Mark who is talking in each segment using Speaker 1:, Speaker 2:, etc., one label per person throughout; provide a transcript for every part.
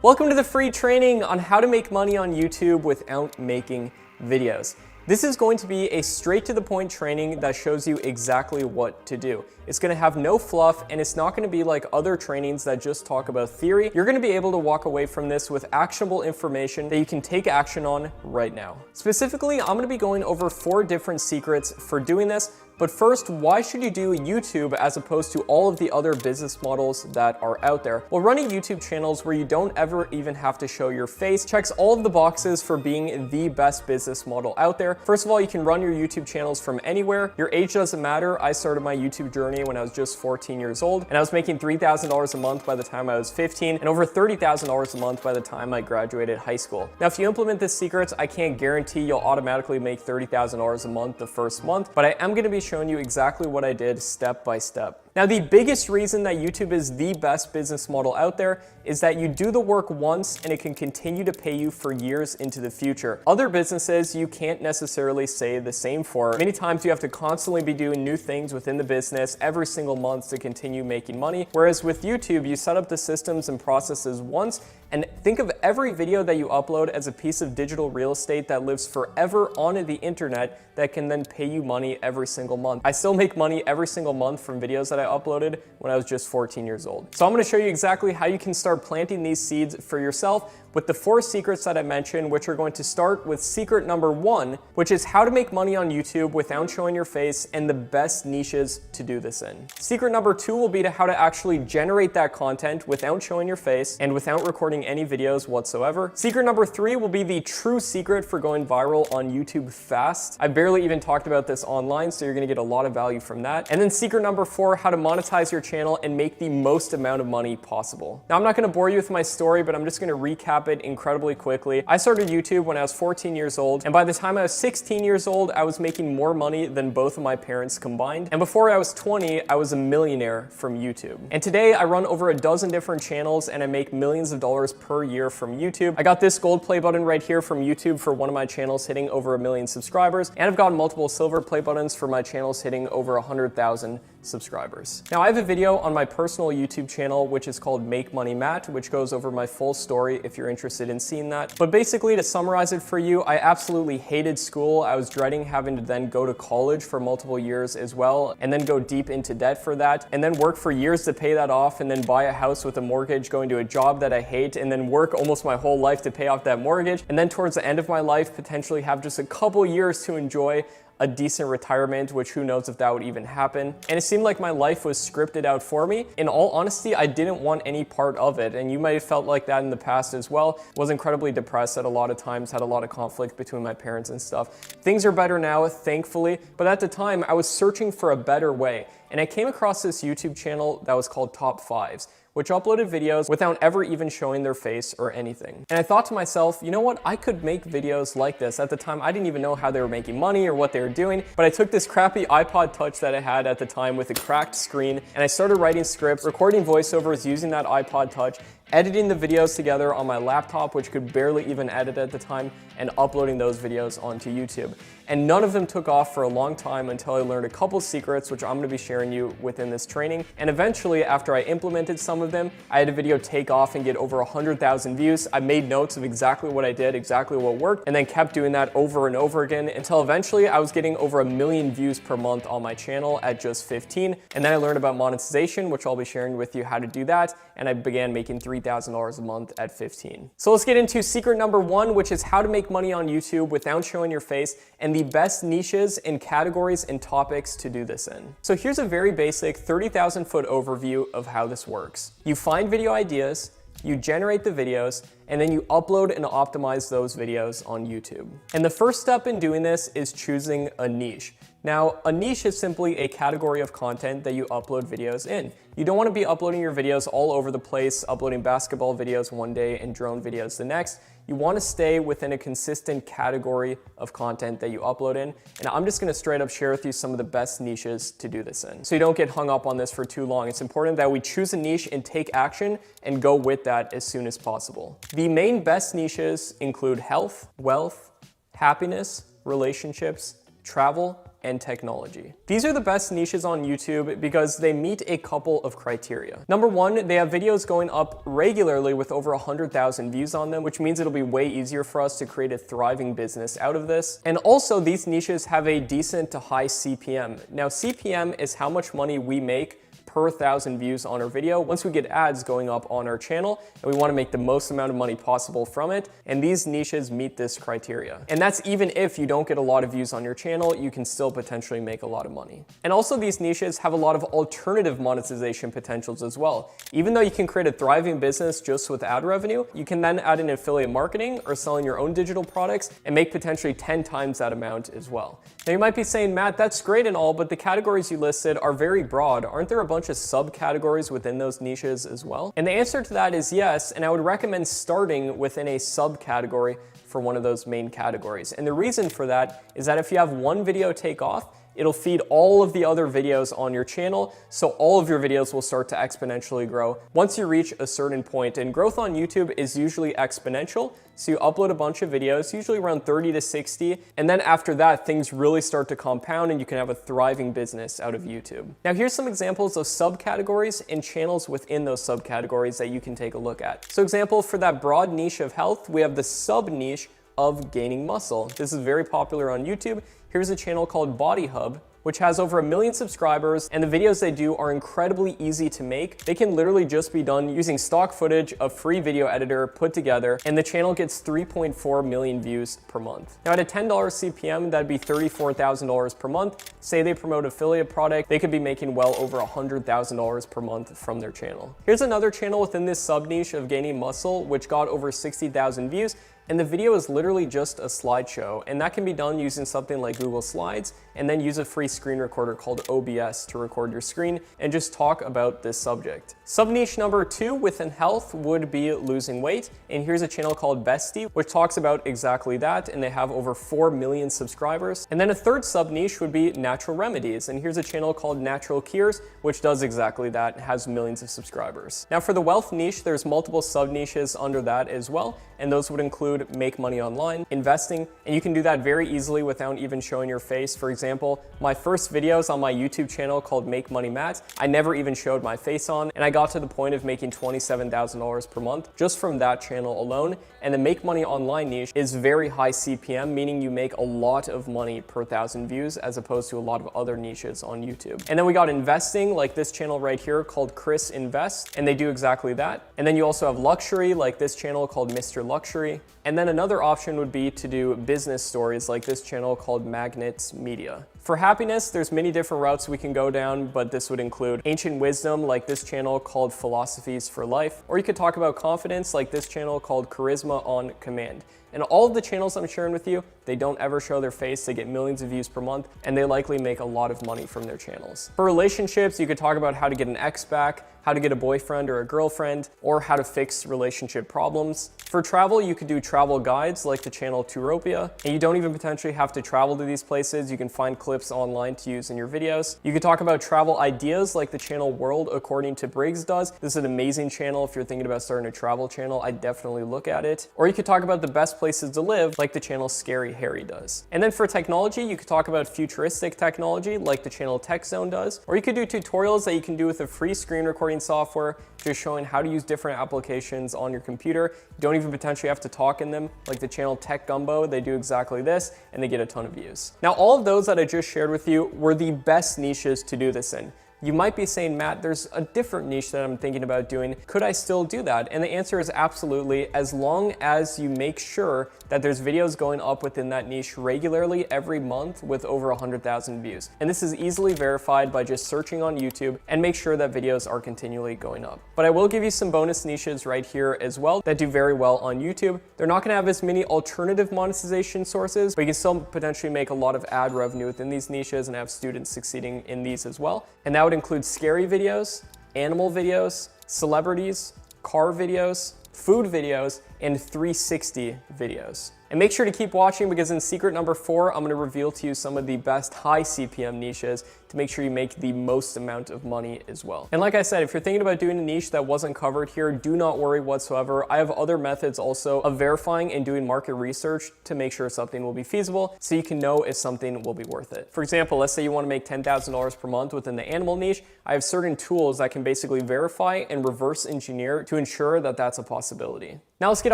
Speaker 1: Welcome to the free training on how to make money on YouTube without making videos. This is going to be a straight to the point training that shows you exactly what to do. It's going to have no fluff, and it's not going to be like other trainings that just talk about theory. You're going to be able to walk away from this with actionable information that you can take action on right now. Specifically, I'm going to be going over 4 different secrets for doing this. But first, why should you do YouTube as opposed to all of the other business models that are out there? Well, running YouTube channels where you don't ever even have to show your face checks all of the boxes for being the best business model out there. First of all, you can run your YouTube channels from anywhere. Your age doesn't matter. I started my YouTube journey when I was just 14 years old, and I was making $3,000 a month by the time I was 15, and over $30,000 a month by the time I graduated high school. Now, if you implement this secret, I can't guarantee you'll automatically make $30,000 a month the first month, but I am going to be showing you exactly what I did step by step. Now, the biggest reason that YouTube is the best business model out there is that you do the work once and it can continue to pay you for years into the future. Other businesses you can't necessarily say the same for. Many times you have to constantly be doing new things within the business every single month to continue making money. Whereas with YouTube, you set up the systems and processes once and think of every video that you upload as a piece of digital real estate that lives forever on the internet that can then pay you money every single month. I still make money every single month from videos that I uploaded when I was just 14 years old. So I'm going to show you exactly how you can start planting these seeds for yourself with the 4 secrets that I mentioned, which are going to start with secret number 1, which is how to make money on YouTube without showing your face and the best niches to do this in. Secret number 2 will be to how to actually generate that content without showing your face and without recording any videos whatsoever. Secret number 3 will be the true secret for going viral on YouTube fast. I barely even talked about this online, so you're gonna get a lot of value from that. And then secret number 4, how to monetize your channel and make the most amount of money possible. Now, I'm not gonna bore you with my story, but I'm just gonna recap it incredibly quickly. I started YouTube when I was 14 years old, and by the time I was 16 years old, I was making more money than both of my parents combined. And before I was 20, I was a millionaire from YouTube. And today I run over a dozen different channels and I make millions of dollars per year from YouTube. I got this gold play button right here from YouTube for one of my channels hitting over 1 million subscribers, and I've gotten multiple silver play buttons for my channels hitting over 100,000 subscribers. Now, I have a video on my personal YouTube channel which is called Make Money Matt, which goes over my full story if you're interested in seeing that. But basically, to summarize it for you, I absolutely hated school. I was dreading having to then go to college for multiple years as well, and then go deep into debt for that, and then work for years to pay that off, and then buy a house with a mortgage, going to a job that I hate, and then work almost my whole life to pay off that mortgage, and then towards the end of my life, potentially have just a couple years to enjoy a decent retirement, which who knows if that would even happen. And it seemed like my life was scripted out for me. In all honesty, I didn't want any part of it, and you might have felt like that in the past as well. Was incredibly depressed at a lot of times, had a lot of conflict between my parents and stuff. Things are better now, thankfully, but at the time I was searching for a better way, and I came across this YouTube channel that was called Top 5s, which uploaded videos without ever even showing their face or anything. And I thought to myself, you know what, I could make videos like this. At the time, I didn't even know how they were making money or what they were doing, but I took this crappy iPod Touch that I had at the time with a cracked screen, and I started writing scripts, recording voiceovers using that iPod Touch, editing the videos together on my laptop, which could barely even edit at the time, and uploading those videos onto YouTube. And none of them took off for a long time until I learned a couple secrets, which I'm gonna be sharing you within this training. And eventually, after I implemented some of them, I had a video take off and get over 100,000 views. I made notes of exactly what I did, exactly what worked, and then kept doing that over and over again until eventually I was getting over 1 million views per month on my channel at just 15. And then I learned about monetization, which I'll be sharing with you how to do that. And I began making $3,000 a month at 15. So let's get into secret number 1, which is how to make money on YouTube without showing your face and the best niches and categories and topics to do this in. So here's a very basic 30,000 foot overview of how this works. You find video ideas, you generate the videos, and then you upload and optimize those videos on YouTube. And the first step in doing this is choosing a niche. Now, a niche is simply a category of content that you upload videos in. You don't want to be uploading your videos all over the place, uploading basketball videos one day and drone videos the next. You want to stay within a consistent category of content that you upload in. And I'm just going to straight up share with you some of the best niches to do this in, so you don't get hung up on this for too long. It's important that we choose a niche and take action and go with that as soon as possible. The main best niches include health, wealth, happiness, relationships, travel, and technology. These are the best niches on YouTube because they meet a couple of criteria. Number one, they have videos going up regularly with over 100,000 views on them, which means it'll be way easier for us to create a thriving business out of this. And also, these niches have a decent to high CPM. Now, CPM is how much money we make per 1,000 views on our video once we get ads going up on our channel, and we want to make the most amount of money possible from it, and these niches meet this criteria. And that's even if you don't get a lot of views on your channel, you can still potentially make a lot of money. And also, these niches have a lot of alternative monetization potentials as well. Even though you can create a thriving business just with ad revenue, you can then add in affiliate marketing or selling your own digital products and make potentially 10 times that amount as well. Now you might be saying, Matt, that's great and all, but the categories you listed are very broad. Aren't there a bunch of subcategories within those niches as well? And the answer to that is yes, and I would recommend starting within a subcategory for one of those main categories. And the reason for that is that if you have one video take off, it'll feed all of the other videos on your channel, so all of your videos will start to exponentially grow once you reach a certain point. And growth on YouTube is usually exponential, so you upload a bunch of videos, usually around 30 to 60, and then after that, things really start to compound and you can have a thriving business out of YouTube. Now here's some examples of subcategories and channels within those subcategories that you can take a look at. So example, for that broad niche of health, we have the sub niche of gaining muscle. This is very popular on YouTube. Here's a channel called Body Hub, which has over 1 million subscribers, and the videos they do are incredibly easy to make. They can literally just be done using stock footage, a free video editor put together, and the channel gets 3.4 million views per month. Now at a $10 CPM, that'd be $34,000 per month. Say they promote affiliate product, they could be making well over $100,000 per month from their channel. Here's another channel within this sub niche of gaining muscle, which got over 60,000 views. And the video is literally just a slideshow, and that can be done using something like Google Slides, and then use a free screen recorder called OBS to record your screen and just talk about this subject. Sub niche number 2 within health would be losing weight, and here's a channel called Bestie, which talks about exactly that, and they have over 4 million subscribers. And then a third sub niche would be natural remedies, and here's a channel called Natural Cures, which does exactly that and has millions of subscribers. Now for the wealth niche, there's multiple sub niches under that as well, and those would include make money online, investing, and you can do that very easily without even showing your face. For example, my first videos on my YouTube channel called Make Money Matt, I never even showed my face on, and I got to the point of making $27,000 per month just from that channel alone. And the make money online niche is very high CPM, meaning you make a lot of money per 1,000 views as opposed to a lot of other niches on YouTube. And then we got investing, like this channel right here called Chris Invest, and they do exactly that. And then you also have luxury, like this channel called Mr. Luxury. And then another option would be to do business stories like this channel called Magnets Media. For happiness, there's many different routes we can go down, but this would include ancient wisdom like this channel called Philosophies for Life, or you could talk about confidence like this channel called Charisma on Command. And all of the channels I'm sharing with you, they don't ever show their face, they get millions of views per month, and they likely make a lot of money from their channels. For relationships, you could talk about how to get an ex back, how to get a boyfriend or a girlfriend, or how to fix relationship problems. For travel, you could do travel guides like the channel Touropia, and you don't even potentially have to travel to these places. You can find clips online to use in your videos. You could talk about travel ideas like the channel World According to Briggs does. This is an amazing channel. If you're thinking about starting a travel channel, I'd definitely look at it. Or you could talk about the best places to live like the channel Scary Harry does. And then for technology, you could talk about futuristic technology like the channel Tech Zone does. Or you could do tutorials that you can do with a free screen recording software, just showing how to use different applications on your computer. You don't even potentially have to talk in them, like the channel Tech Gumbo. They do exactly this, and they get a ton of views. Now, all of those that I just shared with you were the best niches to do this in. You might be saying, Matt, there's a different niche that I'm thinking about doing. Could I still do that? And the answer is absolutely, as long as you make sure that there's videos going up within that niche regularly every month with over 100,000 views. And this is easily verified by just searching on YouTube, and make sure that videos are continually going up. But I will give you some bonus niches right here as well that do very well on YouTube. They're not gonna have as many alternative monetization sources, but you can still potentially make a lot of ad revenue within these niches and have students succeeding in these as well. And that would include scary videos, animal videos, celebrities, car videos, food videos, and 360 videos. And make sure to keep watching because in secret number 4, I'm going to reveal to you some of the best high CPM niches to make sure you make the most amount of money as well. And like I said, if you're thinking about doing a niche that wasn't covered here, do not worry whatsoever. I have other methods also of verifying and doing market research to make sure something will be feasible so you can know if something will be worth it. For example, let's say you want to make $10,000 per month within the animal niche. I have certain tools that can basically verify and reverse engineer to ensure that that's a possibility. Now let's get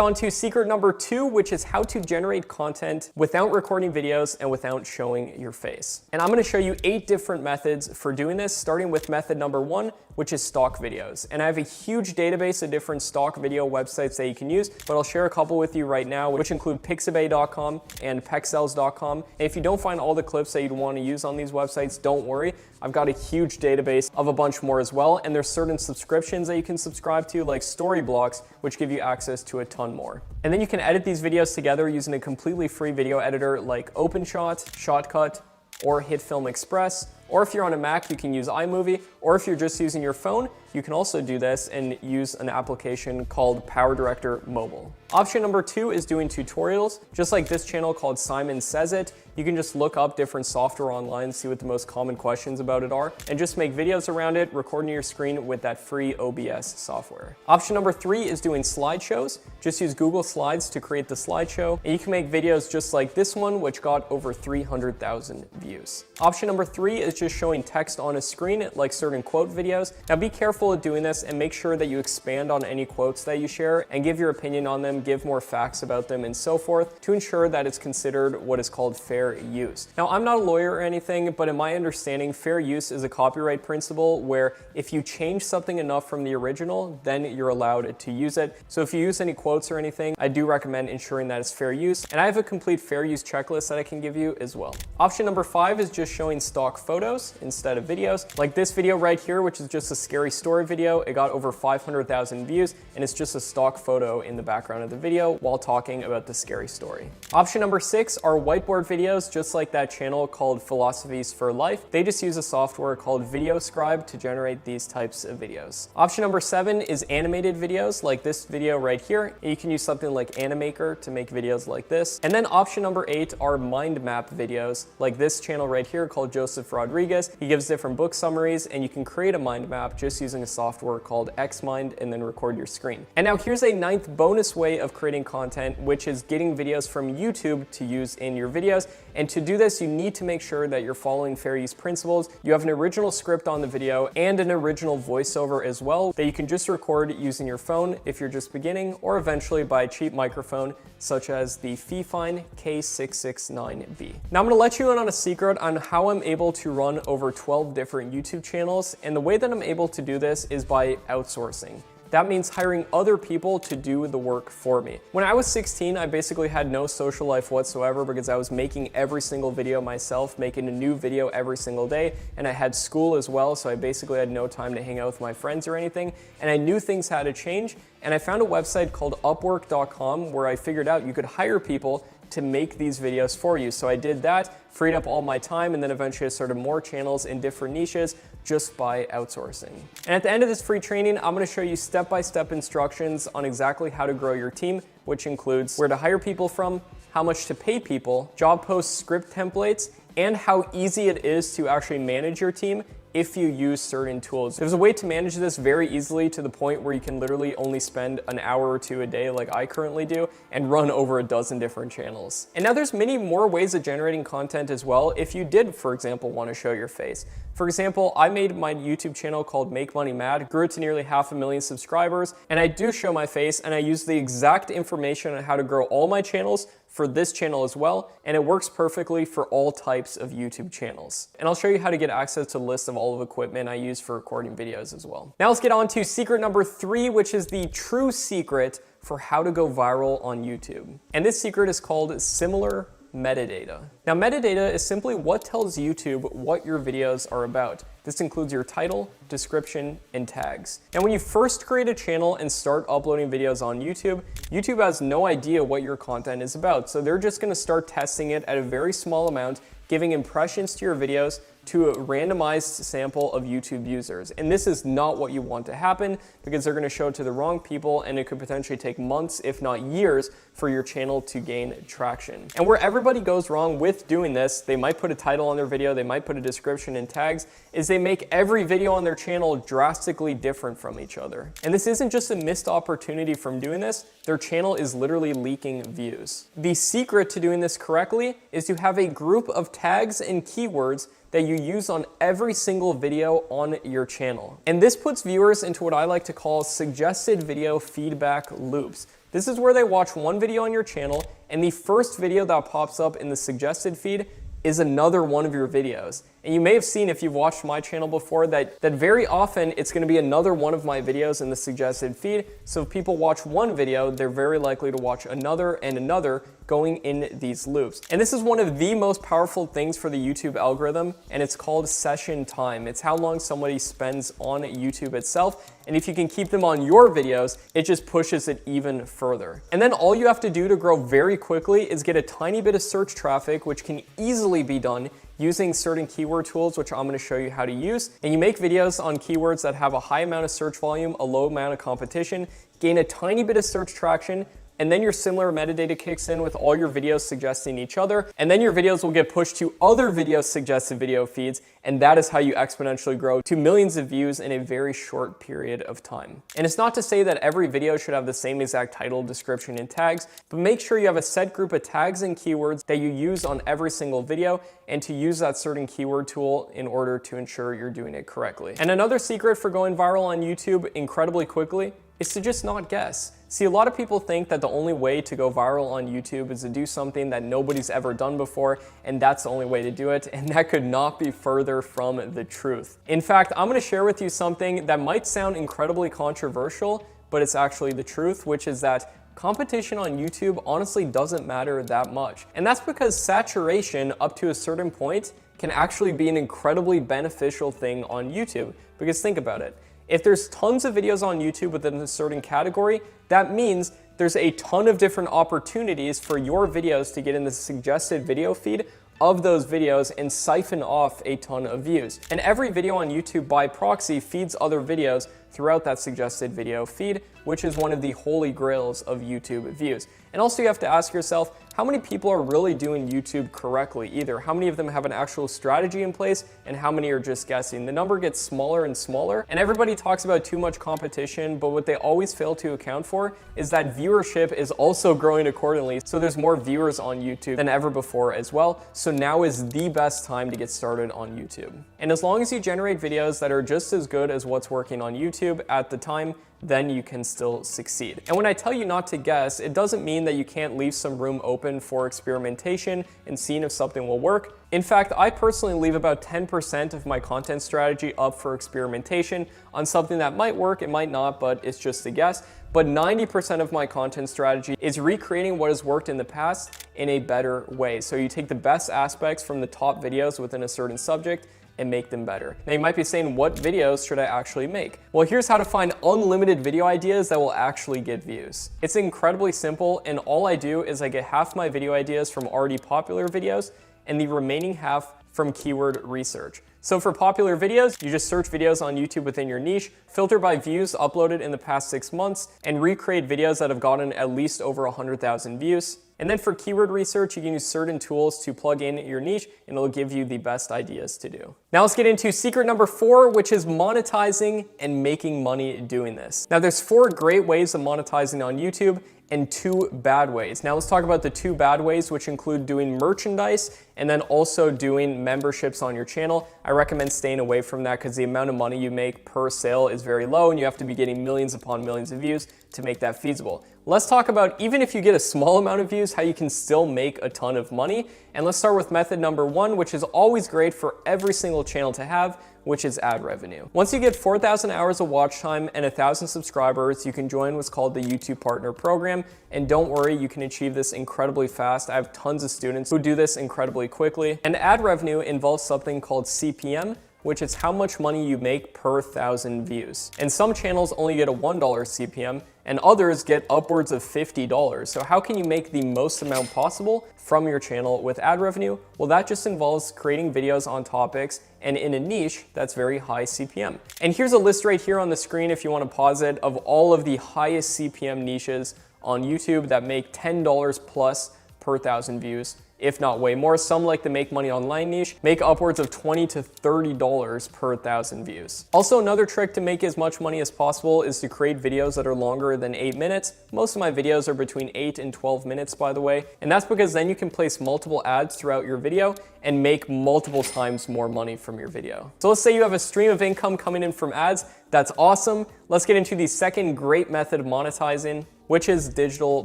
Speaker 1: on to secret number 2, which is how to generate content without recording videos and without showing your face. And I'm going to show you 8 different methods for doing this, starting with method number 1, which is stock videos. And I have a huge database of different stock video websites that you can use, but I'll share a couple with you right now, which include pixabay.com and pexels.com. And if you don't find all the clips that you'd want to use on these websites, don't worry. I've got a huge database of a bunch more as well, and there's certain subscriptions that you can subscribe to, like Storyblocks, which give you access to a ton more. And then you can edit these videos together using a completely free video editor like OpenShot, Shotcut, or HitFilm Express. Or if you're on a Mac, you can use iMovie, or if you're just using your phone, you can also do this and use an application called PowerDirector Mobile. Option number 2 is doing tutorials. Just like this channel called Simon Says It, you can just look up different software online, see what the most common questions about it are, and just make videos around it, recording your screen with that free OBS software. Option number 3 is doing slideshows. Just use Google Slides to create the slideshow, and you can make videos just like this one, which got over 300,000 views. Option number 3 is just showing text on a screen, like certain quote videos. Now be careful of doing this and make sure that you expand on any quotes that you share and give your opinion on them, give more facts about them and so forth to ensure that it's considered what is called fair use. Now I'm not a lawyer or anything, but in my understanding, fair use is a copyright principle where if you change something enough from the original, then you're allowed to use it. So if you use any quotes or anything, I do recommend ensuring that it's fair use. And I have a complete fair use checklist that I can give you as well. Option number 5 is just showing stock photos instead of videos. Like this video right here, which is just a scary story video. It got over 500,000 views and it's just a stock photo in the background of the video while talking about the scary story. Option number 6 are whiteboard videos, just like that channel called Philosophies for Life. They just use a software called VideoScribe to generate these types of videos. Option number 7 is animated videos, like this video right here. You can use something like Animaker to make videos like this. And then option number 8 are mind map videos, like this channel right here called Joseph Rodriguez. He gives different book summaries, and you can create a mind map just using a software called Xmind and then record your screen. And now here's a 9th bonus way of creating content, which is getting videos from YouTube to use in your videos. And to do this, you need to make sure that you're following fair use principles. You have an original script on the video and an original voiceover as well that you can just record using your phone if you're just beginning, or eventually by a cheap microphone such as the Fifine K669B. Now I'm gonna let you in on a secret on how I'm able to run over 12 different YouTube channels. And the way that I'm able to do this is by outsourcing. That means hiring other people to do the work for me. When I was 16, I basically had no social life whatsoever because I was making every single video myself, making a new video every single day, and I had school as well, so I basically had no time to hang out with my friends or anything, and I knew things had to change, and I found a website called Upwork.com where I figured out you could hire people to make these videos for you. So I did that, freed up all my time, and then eventually I started more channels in different niches just by outsourcing. And at the end of this free training, I'm gonna show you step-by-step instructions on exactly how to grow your team, which includes where to hire people from, how much to pay people, job post script templates, and how easy it is to actually manage your team if you use certain tools. There's a way to manage this very easily to the point where you can literally only spend an hour or 2 a day like I currently do and run over a dozen different channels. And now there's many more ways of generating content as well if you did, for example, want to show your face. For example, I made my YouTube channel called Make Money Mad, grew it to nearly 500,000 subscribers, and I do show my face and I use the exact information on how to grow all my channels for this channel as well, and it works perfectly for all types of YouTube channels. And I'll show you how to get access to a list of all of the equipment I use for recording videos as well. Now let's get on to secret number 3, which is the true secret for how to go viral on YouTube. And this secret is called similar metadata. Now metadata is simply what tells YouTube what your videos are about. This includes your title, description, and tags. And when you first create a channel and start uploading videos on YouTube, YouTube has no idea what your content is about. So they're just gonna start testing it at a very small amount, giving impressions to your videos to a randomized sample of YouTube users. And this is not what you want to happen because they're going to show it to the wrong people and it could potentially take months, if not years, for your channel to gain traction. And where everybody goes wrong with doing this, they might put a title on their video, they might put a description and tags, is they make every video on their channel drastically different from each other. And this isn't just a missed opportunity from doing this, their channel is literally leaking views. The secret to doing this correctly is to have a group of tags and keywords that you use on every single video on your channel. And this puts viewers into what I like to call suggested video feedback loops. This is where they watch one video on your channel and the first video that pops up in the suggested feed is another one of your videos. And you may have seen, if you've watched my channel before, that very often it's gonna be another one of my videos in the suggested feed. So if people watch one video, they're very likely to watch another and another going in these loops. And this is one of the most powerful things for the YouTube algorithm, and it's called session time. It's how long somebody spends on YouTube itself. And if you can keep them on your videos, it just pushes it even further. And then all you have to do to grow very quickly is get a tiny bit of search traffic, which can easily be done using certain keyword tools, which I'm going to show you how to use. And you make videos on keywords that have a high amount of search volume, a low amount of competition, gain a tiny bit of search traction, and then your similar metadata kicks in with all your videos suggesting each other, and then your videos will get pushed to other video suggested video feeds, and that is how you exponentially grow to millions of views in a very short period of time. And it's not to say that every video should have the same exact title, description, and tags, but make sure you have a set group of tags and keywords that you use on every single video, and to use that certain keyword tool in order to ensure you're doing it correctly. And another secret for going viral on YouTube incredibly quickly is to just not guess. See, a lot of people think that the only way to go viral on YouTube is to do something that nobody's ever done before, and that's the only way to do it, and that could not be further from the truth. In fact, I'm gonna share with you something that might sound incredibly controversial, but it's actually the truth, which is that competition on YouTube honestly doesn't matter that much. And that's because saturation up to a certain point can actually be an incredibly beneficial thing on YouTube. Because think about it. If there's tons of videos on YouTube within a certain category, that means there's a ton of different opportunities for your videos to get in the suggested video feed of those videos and siphon off a ton of views. And every video on YouTube by proxy feeds other videos throughout that suggested video feed, which is one of the holy grails of YouTube views. And also you have to ask yourself, how many people are really doing YouTube correctly? Either how many of them have an actual strategy in place and how many are just guessing? The number gets smaller and smaller, and everybody talks about too much competition, but what they always fail to account for is that viewership is also growing accordingly. So there's more viewers on YouTube than ever before as well. So now is the best time to get started on YouTube. And as long as you generate videos that are just as good as what's working on YouTube at the time, then you can still succeed. And when I tell you not to guess, it doesn't mean that you can't leave some room open for experimentation and seeing if something will work. In fact, I personally leave about 10% of my content strategy up for experimentation on something that might work, it might not, but it's just a guess. But 90% of my content strategy is recreating what has worked in the past in a better way. So you take the best aspects from the top videos within a certain subject and make them better. Now you might be saying, what videos should I actually make? Well, here's how to find unlimited video ideas that will actually get views. It's incredibly simple, and all I do is I get half my video ideas from already popular videos and the remaining half from keyword research. So for popular videos, you just search videos on YouTube within your niche, filter by views uploaded in the past 6 months, and recreate videos that have gotten at least over 100,000 views. And then for keyword research, you can use certain tools to plug in your niche, and it'll give you the best ideas to do. Now let's get into secret number 4, which is monetizing and making money doing this. Now there's 4 great ways of monetizing on YouTube and 2 bad ways. Now let's talk about the 2 bad ways, which include doing merchandise and then also doing memberships on your channel. I recommend staying away from that because the amount of money you make per sale is very low and you have to be getting millions upon millions of views to make that feasible. Let's talk about, even if you get a small amount of views, how you can still make a ton of money. And let's start with method number 1, which is always great for every single channel to have, which is ad revenue. Once you get 4,000 hours of watch time and 1,000 subscribers, you can join what's called the YouTube Partner Program. And don't worry, you can achieve this incredibly fast. I have tons of students who do this incredibly quickly. And ad revenue involves something called CPM, which is how much money you make per 1,000 views. And some channels only get a $1 CPM, and others get upwards of $50. So how can you make the most amount possible from your channel with ad revenue? Well, that just involves creating videos on topics and in a niche that's very high CPM. And here's a list right here on the screen, if you want to pause it, of all of the highest CPM niches on YouTube that make $10 plus per 1,000 views, if not way more. Some, like the make money online niche, make upwards of $20 to $30 per 1,000 views. Also, another trick to make as much money as possible is to create videos that are longer than 8 minutes. Most of my videos are between 8 and 12 minutes, by the way, and that's because then you can place multiple ads throughout your video and make multiple times more money from your video. So let's say you have a stream of income coming in from ads. That's awesome. Let's get into the second great method of monetizing, which is digital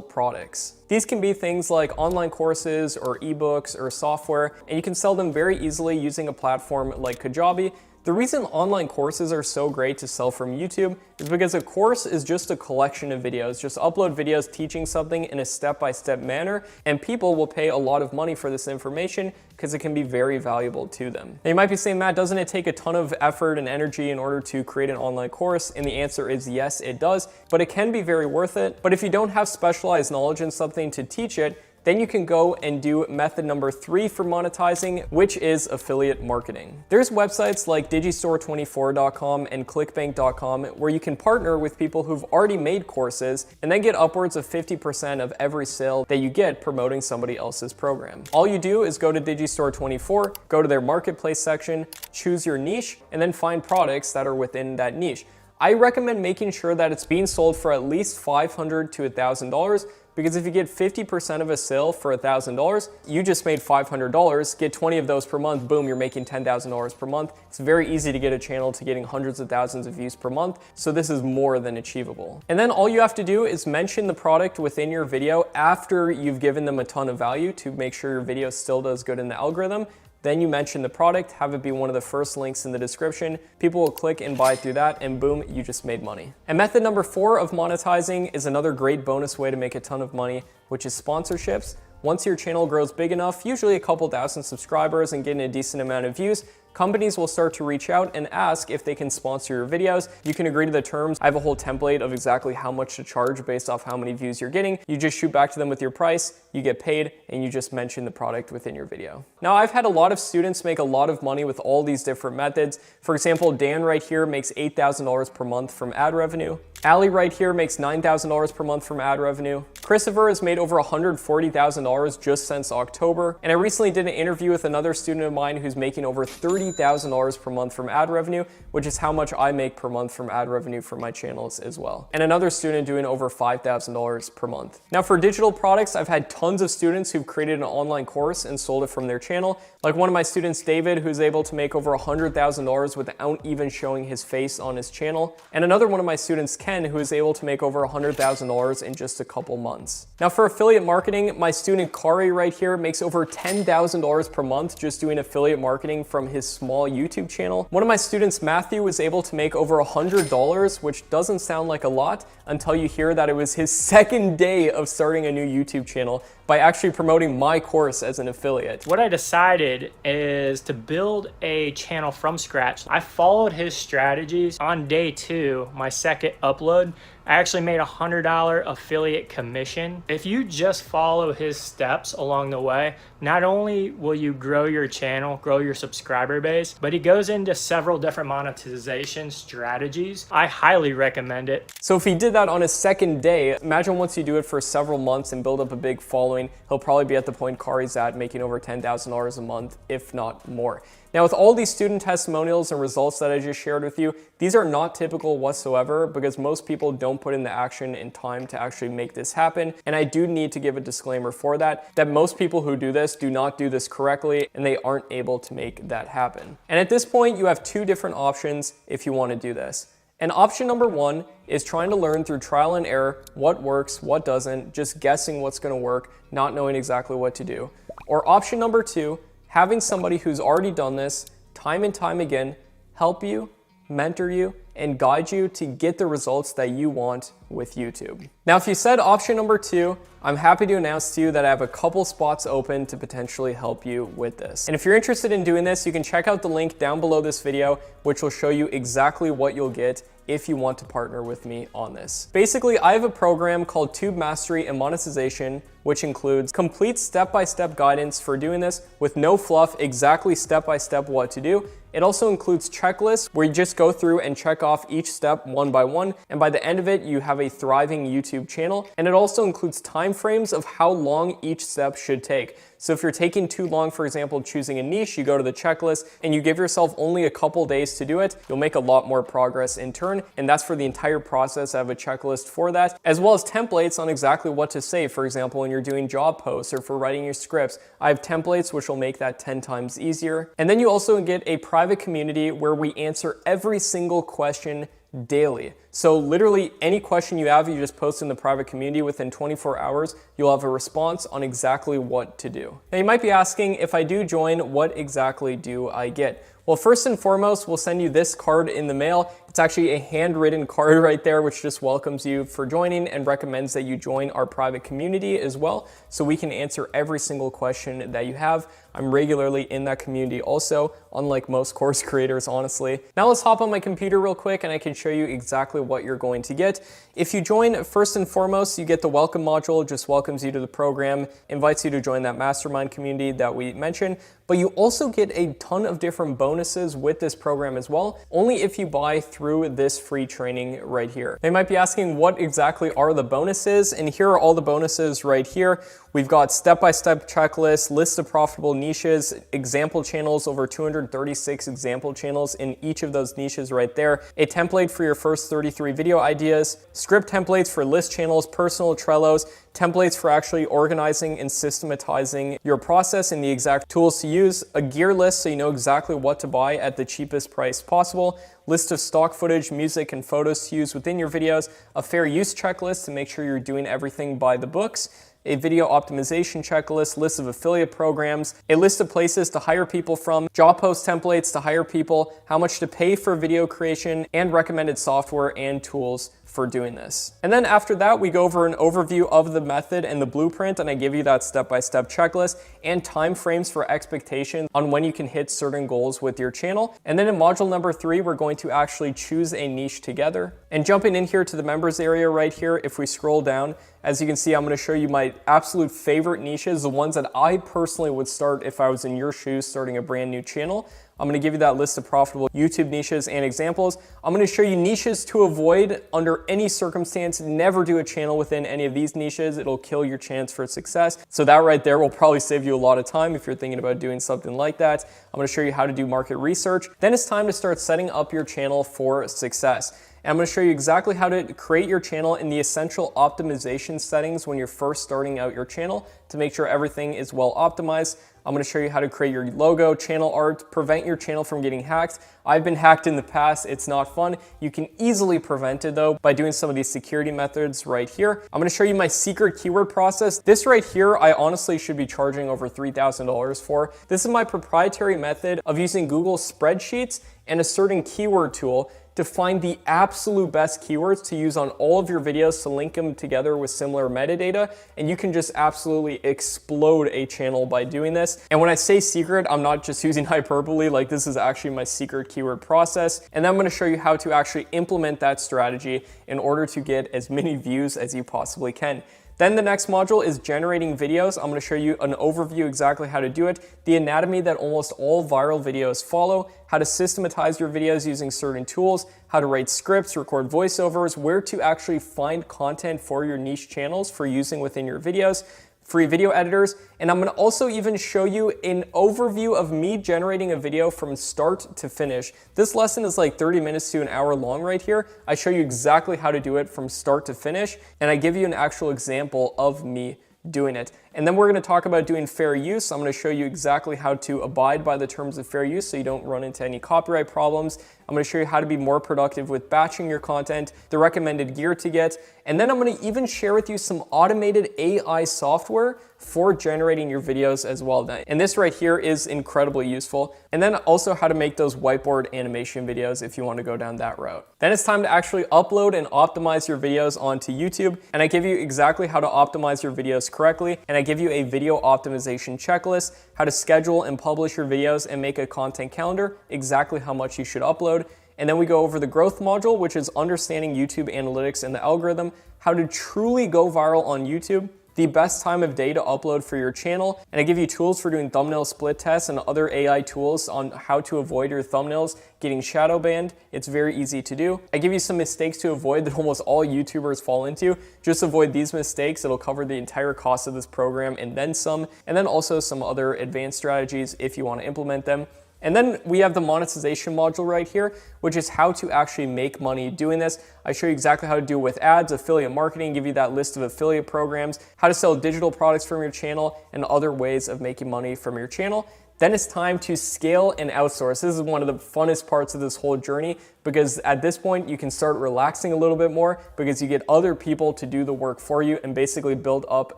Speaker 1: products. These can be things like online courses or ebooks or software, and you can sell them very easily using a platform like Kajabi. The reason online courses are so great to sell from YouTube is because a course is just a collection of videos. Just upload videos teaching something in a step-by-step manner, and people will pay a lot of money for this information because it can be very valuable to them. Now you might be saying, Matt, doesn't it take a ton of effort and energy in order to create an online course? And the answer is yes, it does, but it can be very worth it. But if you don't have specialized knowledge in something to teach it, then you can go and do method number 3 for monetizing, which is affiliate marketing. There's websites like digistore24.com and clickbank.com where you can partner with people who've already made courses and then get upwards of 50% of every sale that you get promoting somebody else's program. All you do is go to Digistore24, go to their marketplace section, choose your niche, and then find products that are within that niche. I recommend making sure that it's being sold for at least $500 to $1,000, because if you get 50% of a sale for $1,000, you just made $500, get 20 of those per month, boom, you're making $10,000 per month. It's very easy to get a channel to getting hundreds of thousands of views per month, so this is more than achievable. And then all you have to do is mention the product within your video after you've given them a ton of value to make sure your video still does good in the algorithm. Then you mention the product, have it be one of the first links in the description. People will click and buy through that, and boom, you just made money. And method number 4 of monetizing is another great bonus way to make a ton of money, which is sponsorships. Once your channel grows big enough, usually a couple thousand subscribers and getting a decent amount of views, companies will start to reach out and ask if they can sponsor your videos. You can agree to the terms. I have a whole template of exactly how much to charge based off how many views you're getting. You just shoot back to them with your price, you get paid, and you just mention the product within your video. Now, I've had a lot of students make a lot of money with all these different methods. For example, Dan right here makes $8,000 per month from ad revenue. Ali right here makes $9,000 per month from ad revenue. Christopher has made over $140,000 just since October. And I recently did an interview with another student of mine who's making over $30,000 per month from ad revenue, which is how much I make per month from ad revenue for my channels as well. And another student doing over $5,000 per month. Now for digital products, I've had tons of students who've created an online course and sold it from their channel. Like one of my students, David, who's able to make over $100,000 without even showing his face on his channel. And another one of my students, Ken, who is able to make over $100,000 in just a couple months. Now for affiliate marketing, my student Kari right here makes over $10,000 per month just doing affiliate marketing from his small YouTube channel. One of my students, Matthew, was able to make over $100, which doesn't sound like a lot until you hear that it was his second day of starting a new YouTube channel by actually promoting my course as an affiliate.
Speaker 2: What I decided is to build a channel from scratch. I followed his strategies. On day 2, my second upload, I actually made a $100 affiliate commission. If you just follow his steps along the way, not only will you grow your channel, grow your subscriber base, but he goes into several different monetization strategies. I highly recommend it.
Speaker 1: So if he did that on his second day, imagine once you do it for several months and build up a big following, he'll probably be at the point Kari's at, making over $10,000 a month, if not more. Now, with all these student testimonials and results that I just shared with you, these are not typical whatsoever because most people don't put in the action and time to actually make this happen. And I do need to give a disclaimer for that most people who do this do not do this correctly and they aren't able to make that happen. And at this point, you have 2 different options if you want to do this. And option number 1 is trying to learn through trial and error what works, what doesn't, just guessing what's going to work, not knowing exactly what to do. Or option number 2, having somebody who's already done this time and time again help you, mentor you, and guide you to get the results that you want with YouTube. Now, if you said option number 2, I'm happy to announce to you that I have a couple spots open to potentially help you with this. And if you're interested in doing this, you can check out the link down below this video, which will show you exactly what you'll get if you want to partner with me on this. Basically, I have a program called Tube Mastery and Monetization, which includes complete step-by-step guidance for doing this with no fluff, exactly step-by-step what to do. It also includes checklists where you just go through and check off each step one by one, and by the end of it, you have a thriving YouTube channel. And it also includes time frames of how long each step should take. So if you're taking too long, for example, choosing a niche, you go to the checklist and you give yourself only a couple days to do it, you'll make a lot more progress in turn. And that's for the entire process. I have a checklist for that, as well as templates on exactly what to say. For example, when you're doing job posts or for writing your scripts, I have templates which will make that 10 times easier. And then you also get a private community where we answer every single question daily. So literally any question you have, you just post in the private community. Within 24 hours, you'll have a response on exactly what to do. Now you might be asking, if I do join, what exactly do I get? Well, first and foremost, we'll send you this card in the mail. It's actually a handwritten card right there, which just welcomes you for joining and recommends that you join our private community as well, so we can answer every single question that you have. I'm regularly in that community also, unlike most course creators, honestly. Now let's hop on my computer real quick and I can show you exactly what you're going to get. If you join, first and foremost, you get the welcome module, just welcomes you to the program, invites you to join that mastermind community that we mentioned, but you also get a ton of different bonuses with this program as well, only if you buy through this free training right here. They might be asking, what exactly are the bonuses? And here are all the bonuses right here. We've got step-by-step checklists, list of profitable niches, example channels, over 236 example channels in each of those niches right there, a template for your first 33 video ideas, script templates for list channels, personal Trellos, templates for actually organizing and systematizing your process and the exact tools to use, a gear list so you know exactly what to buy at the cheapest price possible, list of stock footage, music, and photos to use within your videos, a fair use checklist to make sure you're doing everything by the books, a video optimization checklist, list of affiliate programs, a list of places to hire people from, job post templates to hire people, how much to pay for video creation, and recommended software and tools for doing this. And then after that, we go over an overview of the method and the blueprint, and I give you that step-by-step checklist and time frames for expectations on when you can hit certain goals with your channel. And then in module number 3, we're going to actually choose a niche together. And jumping in here to the members area right here, if we scroll down, as you can see, I'm going to show you my absolute favorite niches, the ones that I personally would start if I was in your shoes starting a brand new channel. I'm going to give you that list of profitable YouTube niches and examples. I'm going to show you niches to avoid under any circumstance. Never do a channel within any of these niches. It'll kill your chance for success. So that right there will probably save you a lot of time if you're thinking about doing something like that. I'm going to show you how to do market research. Then it's time to start setting up your channel for success. And I'm going to show you exactly how to create your channel in the essential optimization settings when you're first starting out your channel to make sure everything is well optimized. I'm going to show you how to create your logo, channel art, prevent your channel from getting hacked. I've been hacked in the past. It's not fun. You can easily prevent it though by doing some of these security methods right here. I'm going to show you my secret keyword process. This right here, I honestly should be charging over $3,000 for. This is my proprietary method of using Google spreadsheets and a certain keyword tool to find the absolute best keywords to use on all of your videos to link them together with similar metadata, and you can just absolutely explode a channel by doing this. And when I say secret, I'm not just using hyperbole, like this is actually my secret keyword process. And then I'm going to show you how to actually implement that strategy in order to get as many views as you possibly can. Then the next module is generating videos. I'm going to show you an overview exactly how to do it, the anatomy that almost all viral videos follow, how to systematize your videos using certain tools, how to write scripts, record voiceovers, where to actually find content for your niche channels for using within your videos, free video editors, and I'm going to also even show you an overview of me generating a video from start to finish. This lesson is like 30 minutes to an hour long right here. I show you exactly how to do it from start to finish, and I give you an actual example of me doing it. And then we're going to talk about doing fair use. I'm going to show you exactly how to abide by the terms of fair use so you don't run into any copyright problems. I'm going to show you how to be more productive with batching your content, the recommended gear to get, and then I'm going to even share with you some automated AI software for generating your videos as well. And this right here is incredibly useful. And then also how to make those whiteboard animation videos if you want to go down that route. Then it's time to actually upload and optimize your videos onto YouTube. And I give you exactly how to optimize your videos correctly. And I give you a video optimization checklist, how to schedule and publish your videos and make a content calendar, exactly how much you should upload. And then we go over the growth module, which is understanding YouTube analytics and the algorithm, how to truly go viral on YouTube, the best time of day to upload for your channel, and I give you tools for doing thumbnail split tests and other AI tools on how to avoid your thumbnails getting shadow banned. It's very easy to do. I give you some mistakes to avoid that almost all YouTubers fall into. Just avoid these mistakes. It'll cover the entire cost of this program and then some, and then also some other advanced strategies if you want to implement them. And then we have the monetization module right here, which is how to actually make money doing this. I show you exactly how to do it with ads, affiliate marketing, give you that list of affiliate programs, how to sell digital products from your channel, and other ways of making money from your channel. Then it's time to scale and outsource. This is one of the funnest parts of this whole journey because at this point you can start relaxing a little bit more because you get other people to do the work for you and basically build up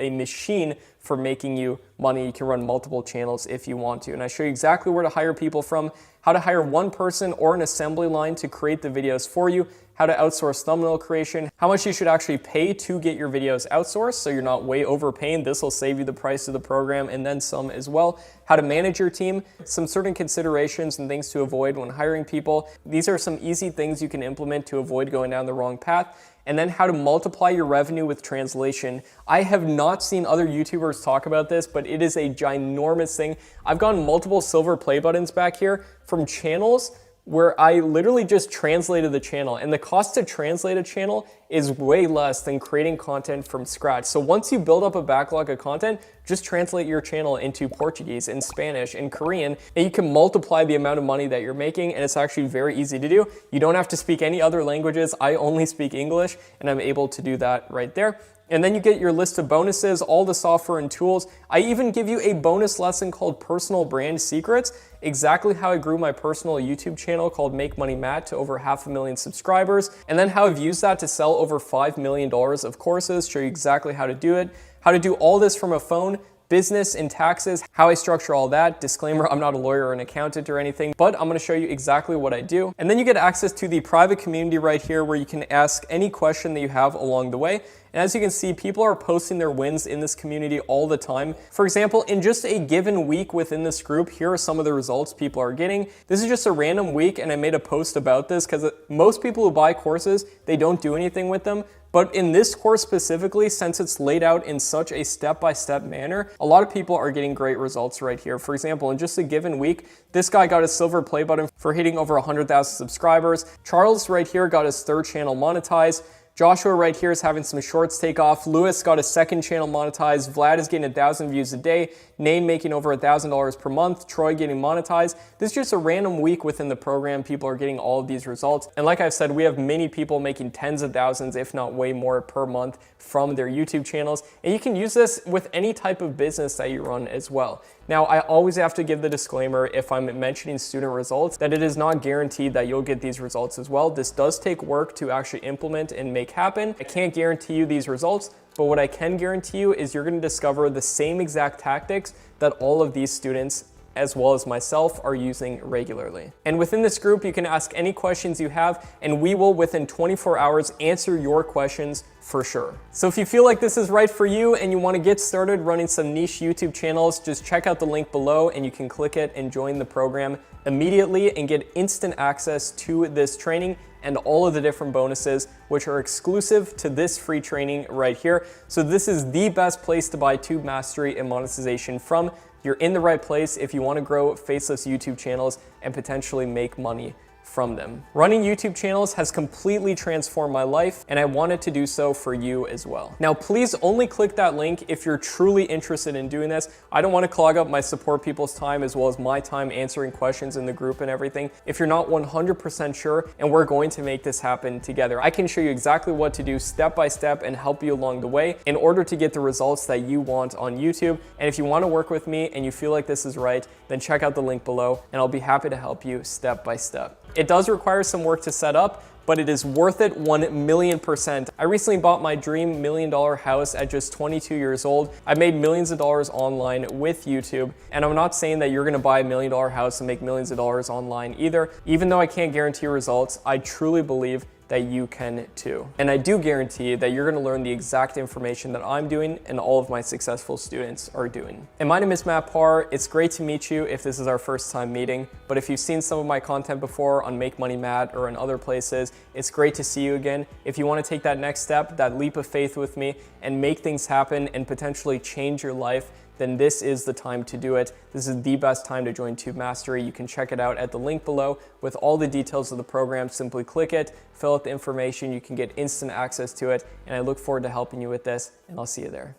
Speaker 1: a machine for making you money. You can run multiple channels if you want to. And I show you exactly where to hire people from, how to hire one person or an assembly line to create the videos for you, how to outsource thumbnail creation, how much you should actually pay to get your videos outsourced so you're not way overpaying. This will save you the price of the program and then some as well. How to manage your team, some certain considerations and things to avoid when hiring people. These are some easy things you can implement to avoid going down the wrong path. And then how to multiply your revenue with translation. I have not seen other YouTubers talk about this, but it is a ginormous thing. I've gotten multiple silver play buttons back here from channels where I literally just translated the channel, and the cost to translate a channel is way less than creating content from scratch. So once you build up a backlog of content, just translate your channel into Portuguese and Spanish and Korean, and you can multiply the amount of money that you're making, and it's actually very easy to do. You don't have to speak any other languages. I only speak English, and I'm able to do that right there. And then you get your list of bonuses, all the software and tools. I even give you a bonus lesson called Personal Brand Secrets, exactly how I grew my personal YouTube channel called Make Money Matt to over 500,000 subscribers, and then how I've used that to sell over $5 million of courses, show you exactly how to do it, how to do all this from a phone, business and taxes, how I structure all that. Disclaimer, I'm not a lawyer or an accountant or anything, but I'm gonna show you exactly what I do. And then you get access to the private community right here where you can ask any question that you have along the way. And as you can see, people are posting their wins in this community all the time. For example, in just a given week within this group, here are some of the results people are getting. This is just a random week, and I made a post about this because most people who buy courses, they don't do anything with them. But in this course specifically, since it's laid out in such a step-by-step manner, a lot of people are getting great results right here. For example, in just a given week, this guy got a silver play button for hitting over 100,000 subscribers. Charles right here got his third channel monetized. Joshua right here is having some shorts take off. Lewis got a second channel monetized. Vlad is getting 1,000 views a day. Nane making over $1,000 per month. Troy getting monetized. This is just a random week within the program. People are getting all of these results. And like I've said, we have many people making tens of thousands, if not way more per month from their YouTube channels. And you can use this with any type of business that you run as well. Now, I always have to give the disclaimer if I'm mentioning student results that it is not guaranteed that you'll get these results as well. This does take work to actually implement and make happen. I can't guarantee you these results, but what I can guarantee you is you're going to discover the same exact tactics that all of these students as well as myself are using regularly. And within this group, you can ask any questions you have, and we will within 24 hours answer your questions for sure. So if you feel like this is right for you and you want to get started running some niche YouTube channels, just check out the link below and you can click it and join the program immediately and get instant access to this training and all of the different bonuses, which are exclusive to this free training right here. So this is the best place to buy Tube Mastery and monetization from. You're in the right place if you want to grow faceless YouTube channels and potentially make money from them. Running YouTube channels has completely transformed my life, and I wanted to do so for you as well. Now, please only click that link if you're truly interested in doing this. I don't want to clog up my support people's time as well as my time answering questions in the group and everything. If you're not 100% sure, and we're going to make this happen together, I can show you exactly what to do step by step and help you along the way in order to get the results that you want on YouTube. And if you want to work with me and you feel like this is right, then check out the link below and I'll be happy to help you step by step. It does require some work to set up, but it is worth it 1,000,000%. I recently bought my dream $1 million house at just 22 years old. I made millions of dollars online with YouTube, and I'm not saying that you're gonna buy $1 million house and make millions of dollars online either. Even though I can't guarantee results, I truly believe that you can too. And I do guarantee that you're gonna learn the exact information that I'm doing and all of my successful students are doing. And my name is Matt Parr. It's great to meet you if this is our first time meeting, but if you've seen some of my content before on Make Money Matt or in other places, it's great to see you again. If you wanna take that next step, that leap of faith with me and make things happen and potentially change your life, then this is the time to do it. This is the best time to join Tube Mastery. You can check it out at the link below with all the details of the program. Simply click it, fill out the information, you can get instant access to it, and I look forward to helping you with this, and I'll see you there.